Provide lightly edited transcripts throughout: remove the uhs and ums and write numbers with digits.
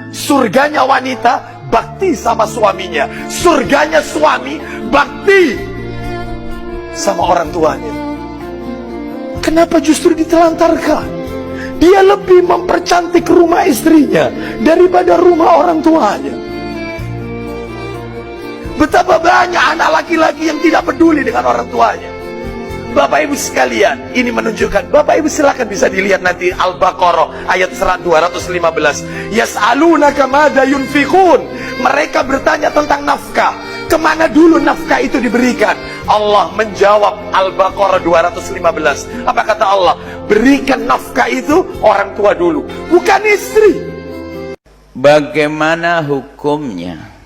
surganya wanita bakti sama suaminya, surganya suami bakti sama orang tuanya. Kenapa justru ditelantarkan? Dia lebih mempercantik rumah istrinya daripada rumah orang tuanya. Betapa banyak anak laki-laki yang tidak peduli dengan orang tuanya. Bapak ibu sekalian, ini menunjukkan, Bapak ibu silakan bisa dilihat nanti Al-Baqarah ayat 215. Yas'alunaka madza yunfiqun. Mereka bertanya tentang nafkah. Kemana dulu nafkah itu diberikan? Allah menjawab, Al-Baqarah 215. Apa kata Allah? Berikan nafkah itu orang tua dulu, bukan istri. Bagaimana hukumnya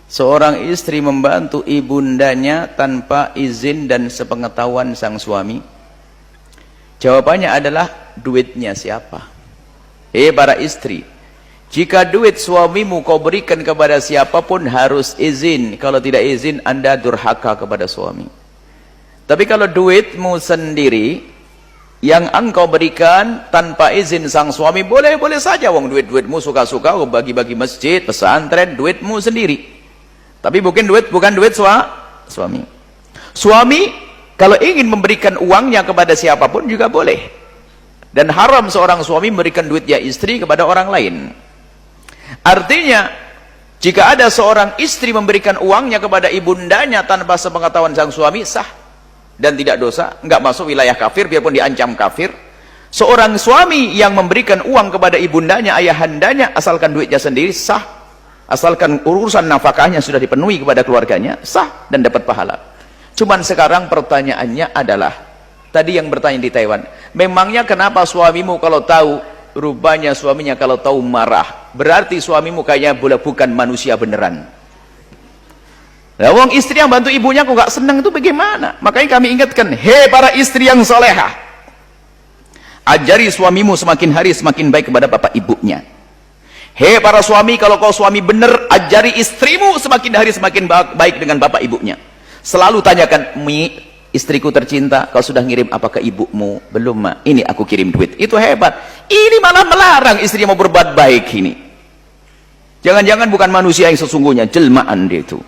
seorang istri membantu ibundanya tanpa izin dan sepengetahuan sang suami? Jawabannya adalah, duitnya siapa? Para istri, jika duit suamimu kau berikan kepada siapapun harus izin. Kalau tidak izin, Anda durhaka kepada suami. Tapi kalau duitmu sendiri yang engkau berikan tanpa izin sang suami, boleh-boleh saja. Wong duitmu suka-suka kau bagi-bagi masjid, pesantren, duitmu sendiri. Tapi bukan duit suami. Suami kalau ingin memberikan uangnya kepada siapapun juga boleh. Dan haram seorang suami memberikan duitnya istri kepada orang lain. Artinya, jika ada seorang istri memberikan uangnya kepada ibundanya tanpa sepengetahuan sang suami, sah dan tidak dosa, enggak masuk wilayah kafir biarpun diancam kafir. Seorang suami yang memberikan uang kepada ibundanya, ayahandanya, asalkan duitnya sendiri, sah. Asalkan urusan nafkahnya sudah dipenuhi kepada keluarganya, sah dan dapat pahala. Cuman sekarang pertanyaannya adalah, tadi yang bertanya di Taiwan, memangnya kenapa suamimu kalau tahu, rupanya suaminya kalau tahu marah, berarti suamimu kayaknya bukan manusia beneran. Nah, wong istri yang bantu ibunya kok gak senang, itu bagaimana? Makanya kami ingatkan, hei para istri yang solehah, ajari suamimu semakin hari semakin baik kepada bapak ibunya. Hei para suami, kalau kau suami benar, ajari istrimu semakin hari semakin baik dengan bapak ibunya. Selalu tanyakan, Mi, istriku tercinta, kau sudah ngirim apa ke ibumu? Belum, Ma. Ini aku kirim duit. Itu hebat. Ini malah melarang istrinya mau berbuat baik ini. Jangan-jangan bukan manusia yang sesungguhnya, jelmaan dia itu.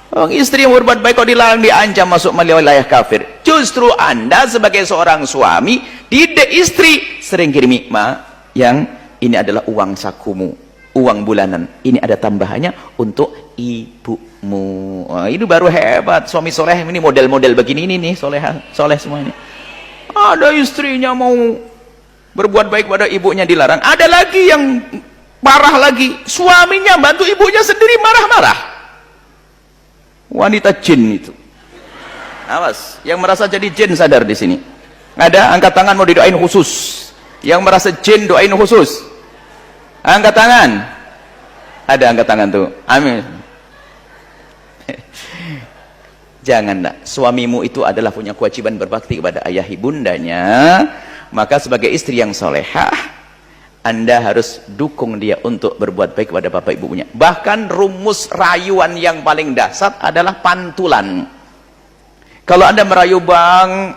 Orang istri yang berbuat baik kok dilarang, diancam masuk wilayah kafir. Justru Anda sebagai seorang suami, didik istri, sering kirimi, Ma, yang ini adalah uang sakumu, uang bulanan, ini ada tambahannya untuk ibumu. Wah, ini baru hebat. Suami soleh ini model-model begini ini nih, soleh semua ini. Ada istrinya mau berbuat baik pada ibunya dilarang. Ada lagi yang parah lagi, suaminya bantu ibunya sendiri marah-marah. Wanita jin itu. Awas, yang merasa jadi jin sadar di sini. Ada, angkat tangan mau didoain khusus. Yang merasa jin doain khusus, angkat tangan. Ada angkat tangan tuh, amin. Janganlah, suamimu itu adalah punya kewajiban berbakti kepada ayah ibundanya. Maka sebagai istri yang solehah, Anda harus dukung dia untuk berbuat baik kepada bapak ibunya. Bahkan rumus rayuan yang paling dasar adalah pantulan. Kalau Anda merayu, Bang,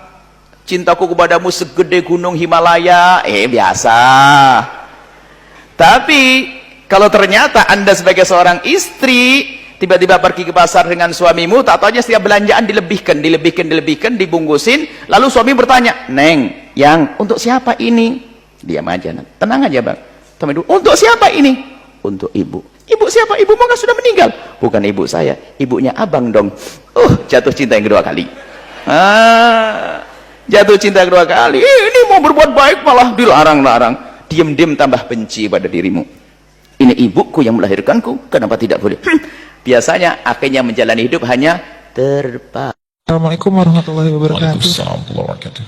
cintaku kepadamu segede gunung Himalaya, biasa. Tapi kalau ternyata Anda sebagai seorang istri tiba-tiba pergi ke pasar dengan suamimu, tak taunya setiap belanjaan dilebihkan, dibungkusin, lalu suami bertanya, Neng, yang untuk siapa ini? Diam aja, tenang aja, Bang. Untuk siapa ini? Untuk ibu. Ibu siapa? Ibu maka sudah meninggal. Bukan ibu saya, ibunya abang dong. Jatuh cinta yang kedua kali. Jatuh cinta kedua kali, ini mau berbuat baik malah dilarang-larang. Diam-diam tambah benci pada dirimu. Ini ibuku yang melahirkanku, kenapa tidak boleh? Biasanya akhirnya menjalani hidup hanya terpaku. Assalamualaikum warahmatullahi wabarakatuh. Waalaikumsalam warahmatullahi wabarakatuh.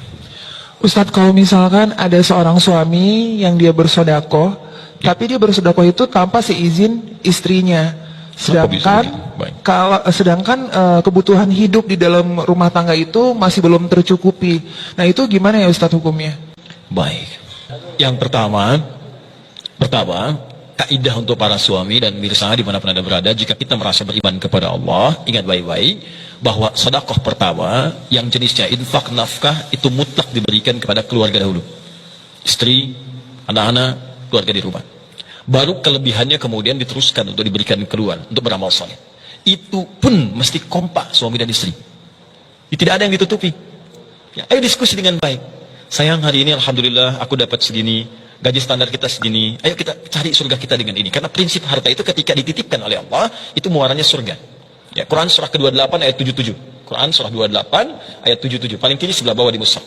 Ustadz, kalau misalkan ada seorang suami yang dia bersedekah, tapi dia bersedekah itu tanpa seizin istrinya. Sedangkan kebutuhan hidup di dalam rumah tangga itu masih belum tercukupi. Nah, itu gimana ya Ustadz hukumnya? Baik. Yang pertama, kaidah untuk para suami dan mirsa dimanapun Anda berada, jika kita merasa beriman kepada Allah, ingat baik-baik bahwa sedekah pertama yang jenisnya infak nafkah itu mutlak diberikan kepada keluarga dahulu. Istri, anak-anak, keluarga di rumah. Baru kelebihannya kemudian diteruskan untuk diberikan keluar untuk beramal soleh. Itu pun mesti kompak suami dan istri. Tidak ada yang ditutupi. Ya, ayo diskusi dengan baik. Sayang, hari ini alhamdulillah aku dapat segini, gaji standar kita segini. Ayo kita cari surga kita dengan ini. Karena prinsip harta itu ketika dititipkan oleh Allah, itu muaranya surga. Ya, Quran surah ke-28 ayat 77. Quran surah 28 ayat 77. Paling kiri sebelah bawah di mushaf.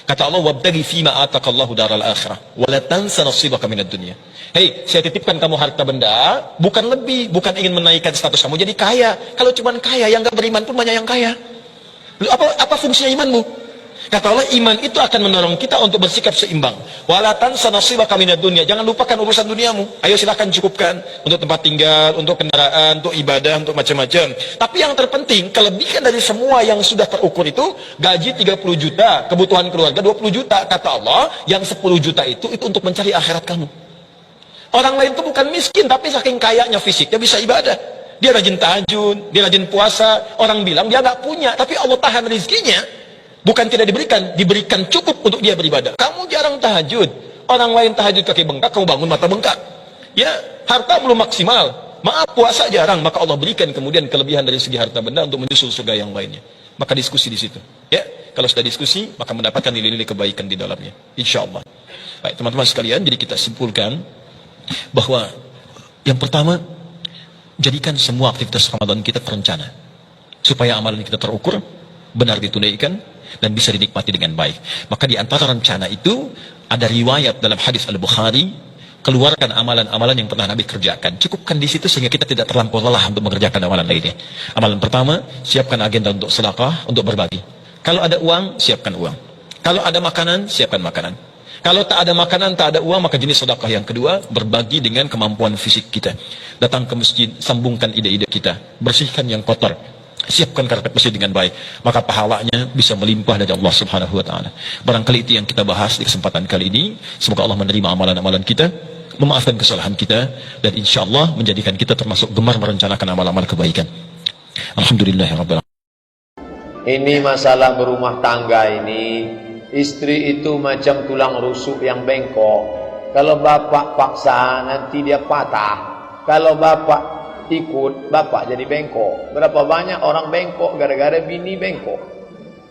Kata Allah, wabtaghi fima ataqallahu daral akhirah wa la tansa nasibaka minad dunya. Hei, saya titipkan kamu harta benda, bukan lebih, bukan ingin menaikkan status kamu jadi kaya. Kalau cuma kaya, yang enggak beriman pun banyak yang kaya. Lalu apa fungsinya imanmu? Kata Allah, iman itu akan mendorong kita untuk bersikap seimbang. Wala tansa nasibaka minad dunya. Jangan lupakan urusan duniamu. Ayo silakan cukupkan untuk tempat tinggal, untuk kendaraan, untuk ibadah, untuk macam-macam. Tapi yang terpenting, kelebihan dari semua yang sudah terukur itu, gaji 30 juta, kebutuhan keluarga 20 juta. Kata Allah, yang 10 juta itu untuk mencari akhirat kamu. Orang lain itu bukan miskin, tapi saking kayanya fisiknya bisa ibadah. Dia rajin tahajud, dia rajin puasa. Orang bilang dia nggak punya, tapi Allah tahan rezekinya. Bukan tidak diberikan cukup untuk dia beribadah. Kamu jarang tahajud, orang lain tahajud kaki bengkak, kamu bangun mata bengkak. Ya, harta belum maksimal. Maaf, puasa jarang, maka Allah berikan kemudian kelebihan dari segi harta benda untuk menyusul surga yang lainnya. Maka diskusi di situ. Ya, kalau sudah diskusi, maka mendapatkan nilai-nilai kebaikan di dalamnya. Insya Allah. Baik, teman-teman sekalian, jadi kita simpulkan bahwa yang pertama, jadikan semua aktivitas Ramadan kita terencana, supaya amalan kita terukur, benar ditunaikan, dan bisa dinikmati dengan baik. Maka di antara rencana itu ada riwayat dalam hadis Al-Bukhari, keluarkan amalan-amalan yang pernah Nabi kerjakan. Cukupkan di situ sehingga kita tidak terlampau lelah untuk mengerjakan amalan lainnya. Amalan pertama, siapkan agenda untuk sedekah, untuk berbagi. Kalau ada uang, siapkan uang. Kalau ada makanan, siapkan makanan. Kalau tak ada makanan, tak ada uang, maka jenis sedekah yang kedua, berbagi dengan kemampuan fisik kita. Datang ke masjid, sambungkan ide-ide kita, bersihkan yang kotor, siapkan karpet masjid dengan baik, maka pahalanya bisa melimpah dari Allah Subhanahu wa taala. Barangkali itu yang kita bahas di kesempatan kali ini. Semoga Allah menerima amalan-amalan kita, memaafkan kesalahan kita, dan insyaallah menjadikan kita termasuk gemar merencanakan amal-amal kebaikan. Alhamdulillahirabbil alamin. Ini masalah berumah tangga ini, istri itu macam tulang rusuk yang bengkok. Kalau bapak paksa nanti dia patah. Kalau bapak ikut, bapak jadi bengkok. Berapa banyak orang bengkok gara-gara bini bengkok.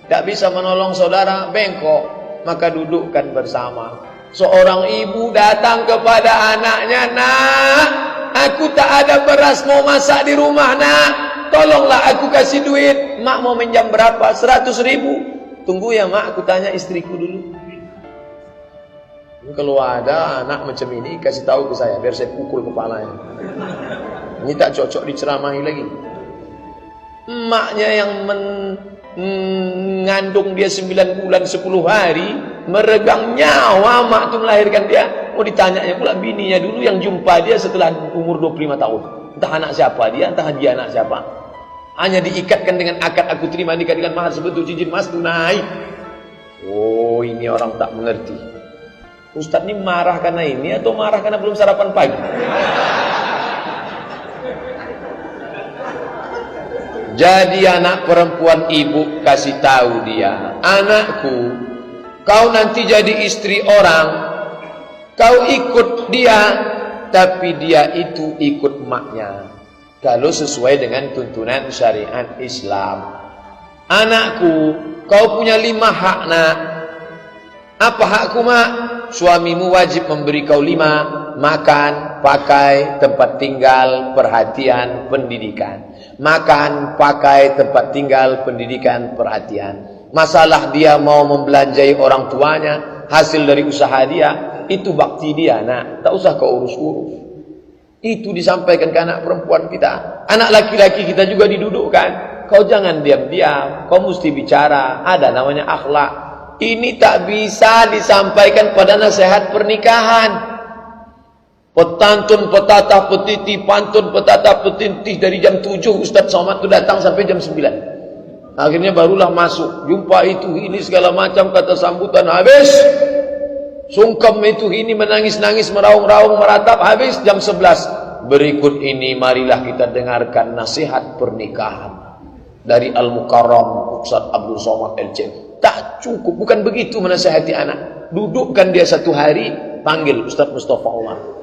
Tak bisa menolong saudara bengkok, maka dudukkan bersama. Seorang ibu datang kepada anaknya, "Nak, aku tak ada beras mau masak di rumah, nak. Tolonglah aku kasih duit. Mak mau minjam berapa? 100.000. Tunggu ya mak, aku tanya istriku dulu. Kalau ada anak macam ini, kasih tahu ke saya, biar saya pukul kepalanya. Ini tak cocok diceramahi lagi. Emaknya yang mengandung dia 9 bulan 10 hari, meregang nyawa mak tu melahirkan dia. Mau ditanyanya pula bininya dulu yang jumpa dia setelah umur 25 tahun. Entah anak siapa dia, entah dia anak siapa. Hanya diikatkan dengan akad aku terima nikah dengan mahar sebetul cincin emas tunai. Oh, ini orang tak mengerti. Ustaz ini marah karena ini atau marah karena belum sarapan pagi? Jadi anak perempuan ibu kasih tahu dia, anakku, kau nanti jadi istri orang, kau ikut dia, tapi dia itu ikut maknya. Kalau sesuai dengan tuntunan syariat Islam. Anakku, kau punya 5 hak nak. Apa hakku mak? Suamimu wajib memberi kau 5, makan, pakai, tempat tinggal, perhatian, pendidikan. Makan, pakai, tempat tinggal, pendidikan, perhatian. Masalah dia mau membelanjai orang tuanya, hasil dari usaha dia, itu bakti dia nak. Tak usah kau urus-urus. Itu disampaikan ke anak perempuan kita. Anak laki-laki kita juga didudukkan. Kau jangan diam-diam, kau mesti bicara. Ada namanya akhlak. Ini tak bisa disampaikan pada nasihat pernikahan. Petantun, petatah, petiti, pantun, petatah, petintih dari jam 7 Ustaz Somad itu datang sampai jam 9. Akhirnya barulah masuk. Jumpa itu ini segala macam kata sambutan habis. Sungkem itu ini menangis-nangis, meraung-raung, meratap habis jam 11. Berikut ini marilah kita dengarkan nasihat pernikahan dari Al-Mukarram Ustaz Abdul Somad LC. Tak cukup, bukan begitu menasihati anak. Dudukkan dia 1 hari, panggil Ustaz Mustafa Umar.